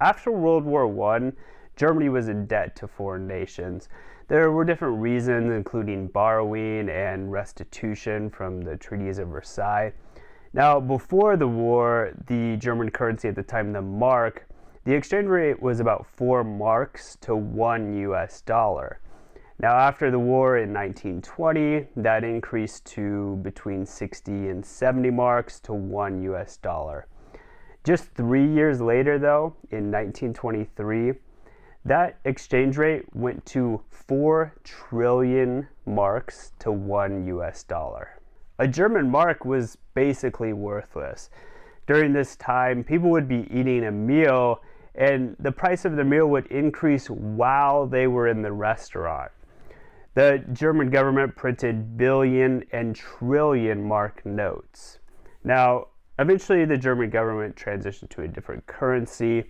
After World War I, Germany was in debt to foreign nations. There were different reasons, including borrowing and restitution from the treaties of Versailles. Now, before the war, the German currency at the time, the mark, the exchange rate was about 4 marks to 1 US dollar. Now, after the war in 1920, that increased to between 60 and 70 marks to 1 US dollar. Just 3 years later, though, in 1923, that exchange rate went to 4 trillion marks to 1 US dollar. A German mark was basically worthless. During this time, people would be eating a meal, and the price of the meal would increase while they were in the restaurant. The German government printed billion and trillion mark notes. Now, eventually the German government transitioned to a different currency,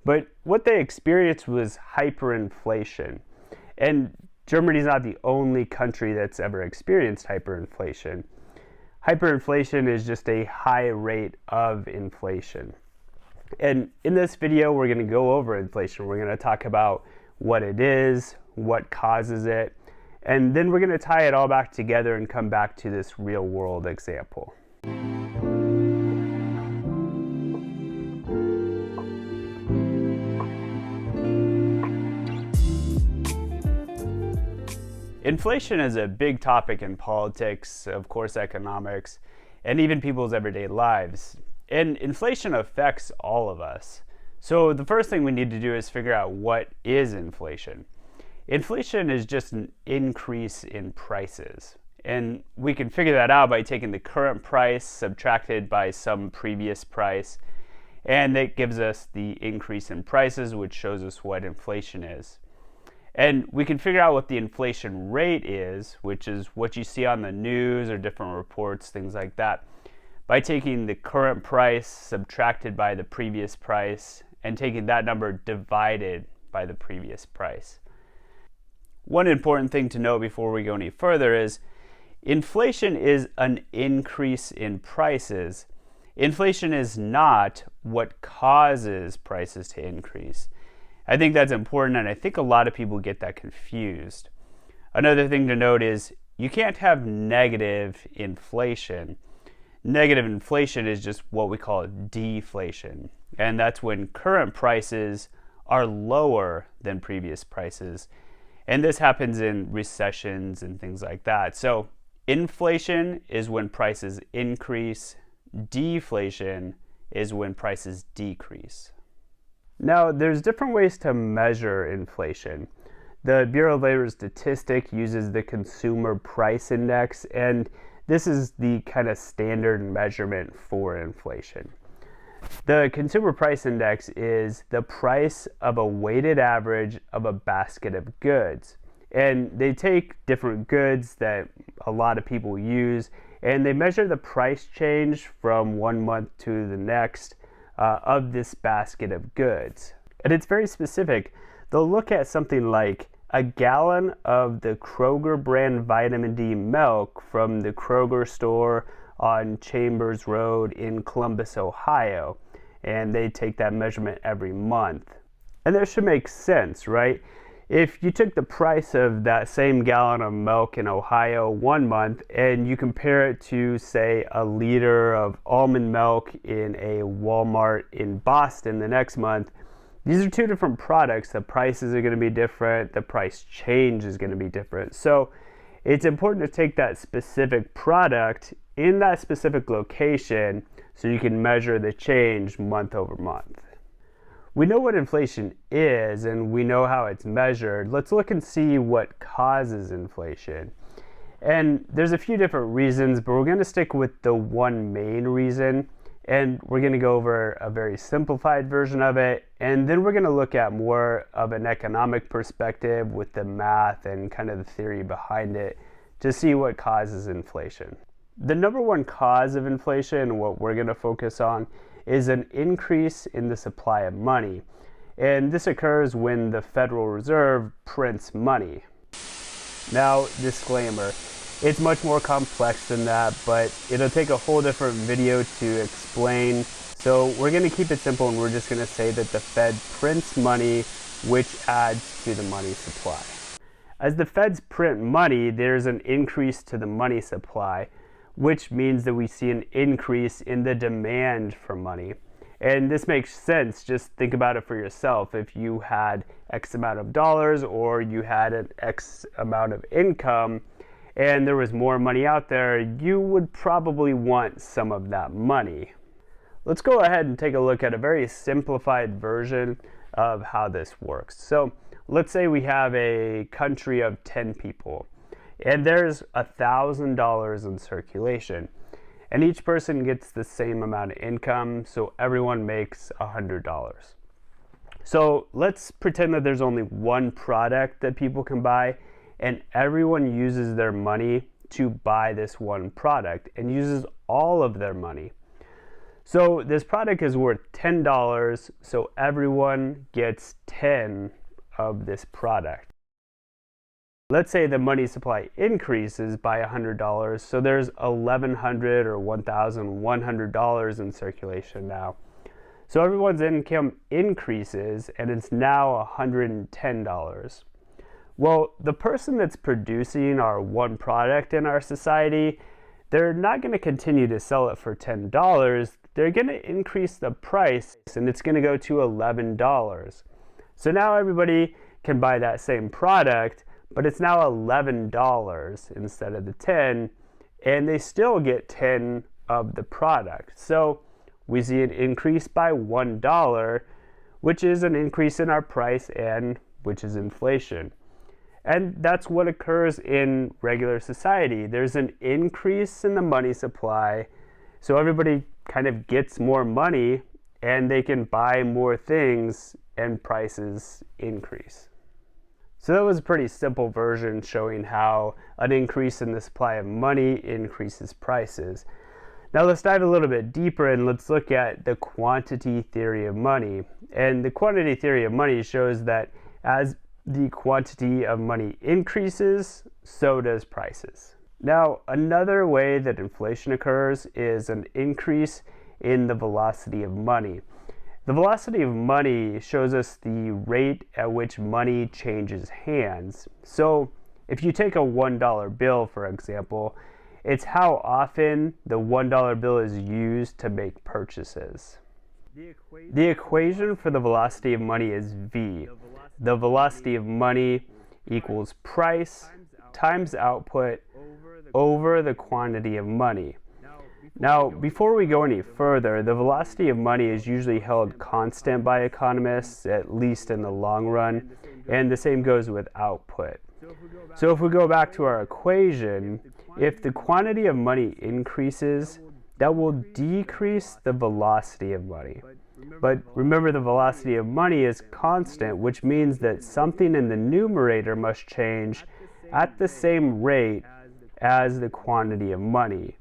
but what they experienced was hyperinflation. And Germany is not the only country that's ever experienced hyperinflation. Hyperinflation is just a high rate of inflation. And in this video, we're going to go over inflation. We're going to talk about what it is, what causes it, and then we're going to tie it all back together and come back to this real world example. Inflation is a big topic in politics, of course, economics, and even people's everyday lives. And inflation affects all of us. So the first thing we need to do is figure out what is inflation. Inflation is just an increase in prices. And we can figure that out by taking the current price subtracted by some previous price. And that gives us the increase in prices, which shows us what inflation is. And we can figure out what the inflation rate is, which is what you see on the news or different reports, things like that, by taking the current price subtracted by the previous price and taking that number divided by the previous price. One important thing to know before we go any further is inflation is an increase in prices. Inflation is not what causes prices to increase. I think that's important, and I think a lot of people get that confused. Another thing to note is you can't have negative inflation. Negative inflation is just what we call deflation, and that's when current prices are lower than previous prices. And this happens in recessions and things like that. So inflation is when prices increase. Deflation is when prices decrease. Now, there's different ways to measure inflation. The Bureau of Labor Statistics uses the Consumer Price Index, and this is the kind of standard measurement for inflation. The Consumer Price Index is the price of a weighted average of a basket of goods. And they take different goods that a lot of people use, and they measure the price change from one month to the next of this basket of goods. And it's very specific. They'll look at something like a gallon of the Kroger brand vitamin D milk from the Kroger store on Chambers Road in Columbus, Ohio. And they take that measurement every month. And that should make sense, right? If you took the price of that same gallon of milk in Ohio one month and you compare it to, say, a liter of almond milk in a Walmart in Boston the next month, these are two different products. The prices are going to be different. The price change is going to be different. So it's important to take that specific product in that specific location so you can measure the change month over month. We know what inflation is and we know how it's measured. Let's look and see what causes inflation. And there's a few different reasons, but we're going to stick with the one main reason, and we're going to go over a very simplified version of it, and then we're going to look at more of an economic perspective with the math and kind of the theory behind it to see what causes inflation. The number one cause of inflation, what we're going to focus on, is an increase in the supply of money. And this occurs when the Federal Reserve prints money. Now, disclaimer, it's much more complex than that, but it'll take a whole different video to explain So we're going to keep it simple, and we're just going to say that the Fed prints money, which adds to the money supply. As the Feds print money, there's an increase to the money supply, which means that we see an increase in the demand for money. And this makes sense. Just think about it for yourself. If you had X amount of dollars, or you had an X amount of income, and there was more money out there, you would probably want some of that money. Let's go ahead and take a look at a very simplified version of how this works. So let's say we have a country of 10 people, and there's $1,000 in circulation, and each person gets the same amount of income, so everyone makes $100. So let's pretend that there's only one product that people can buy, and everyone uses their money to buy this one product and uses all of their money. So this product is worth $10, so everyone gets 10 of this product. Let's say the money supply increases by $100, so there's $1,100 or $1,100 in circulation now. So everyone's income increases, and it's now $110. Well, the person that's producing our one product in our society, they're not going to continue to sell it for $10. They're going to increase the price, and it's going to go to $11. So now everybody can buy that same product, but it's now $11 instead of the 10, and they still get 10 of the product. So we see an increase by $1, which is an increase in our price, and which is inflation. And that's what occurs in regular society. There's an increase in the money supply, so everybody kind of gets more money, and they can buy more things, and prices increase. So that was a pretty simple version showing how an increase in the supply of money increases prices. Now let's dive a little bit deeper, and let's look at the quantity theory of money. And the quantity theory of money shows that as the quantity of money increases, so does prices. Now, another way that inflation occurs is an increase in the velocity of money. The velocity of money shows us the rate at which money changes hands. So if you take a $1 bill, for example, it's how often the $1 bill is used to make purchases. The equation for the velocity of money is V. The velocity of money equals price times output over the quantity of money. Now, before we go any further, the velocity of money is usually held constant by economists, at least in the long run, and the same goes with output. So if we go back to our equation, if the quantity of money increases, that will decrease the velocity of money. But remember, the velocity of money is constant, which means that something in the numerator must change at the same rate as the quantity of money.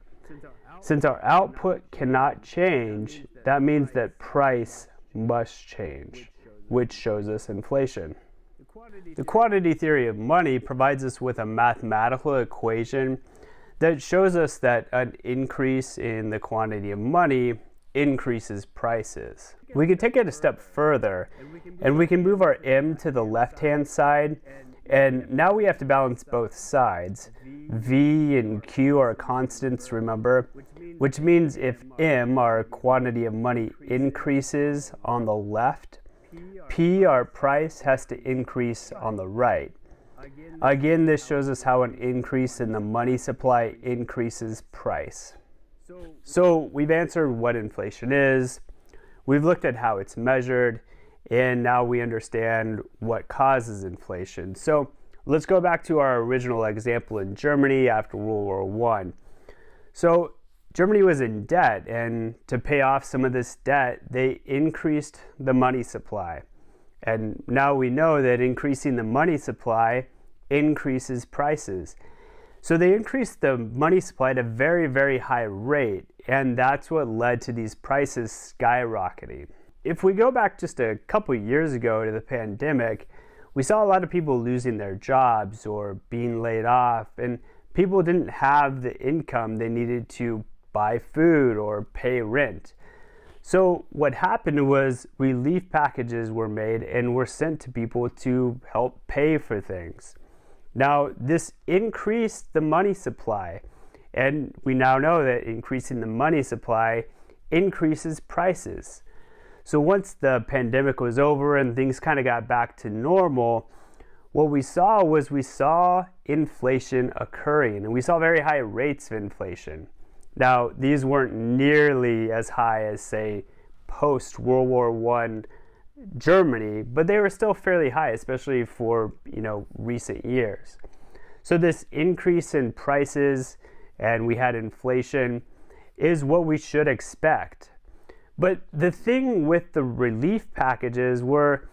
Since our output cannot change, that means that price must change, which shows us inflation. The quantity theory of money provides us with a mathematical equation that shows us that an increase in the quantity of money increases prices. We can take it a step further, and we can move our m to the left-hand side, and now we have to balance both sides. V and Q are constants, remember, which means if m, our quantity of money, increases on the left, P, our price, has to increase on the right. Again, this shows us how an increase in the money supply increases price. So we've answered what inflation is, we've looked at how it's measured, and now we understand what causes inflation. So let's go back to our original example in Germany after World War I. So Germany was in debt, and to pay off some of this debt, they increased the money supply. And now we know that increasing the money supply increases prices. So they increased the money supply at a very, very high rate, and that's what led to these prices skyrocketing. If we go back just a couple years ago to the pandemic, we saw a lot of people losing their jobs or being laid off, and people didn't have the income they needed to buy food or pay rent. So what happened was relief packages were made and were sent to people to help pay for things. Now, this increased the money supply, and we now know that increasing the money supply increases prices. So once the pandemic was over and things kind of got back to normal, what we saw inflation occurring, and we saw very high rates of inflation. Now, these weren't nearly as high as, say, post-World War I Germany, but they were still fairly high, especially for, recent years. So this increase in prices, and we had inflation, is what we should expect. But the thing with the relief packages were,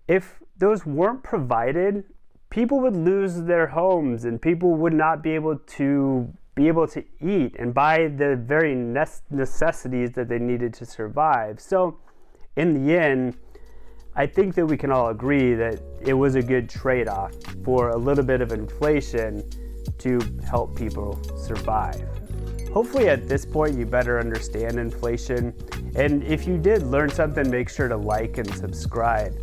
if those weren't provided, people would lose their homes and people would not be able to eat and buy the very necessities that they needed to survive. So in the end, I think that we can all agree that it was a good trade-off for a little bit of inflation to help people survive. Hopefully at this point you better understand inflation, and if you did learn something, make sure to like and subscribe.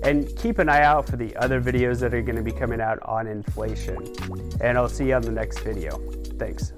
And keep an eye out for the other videos that are going to be coming out on inflation. And I'll see you on the next video. Thanks.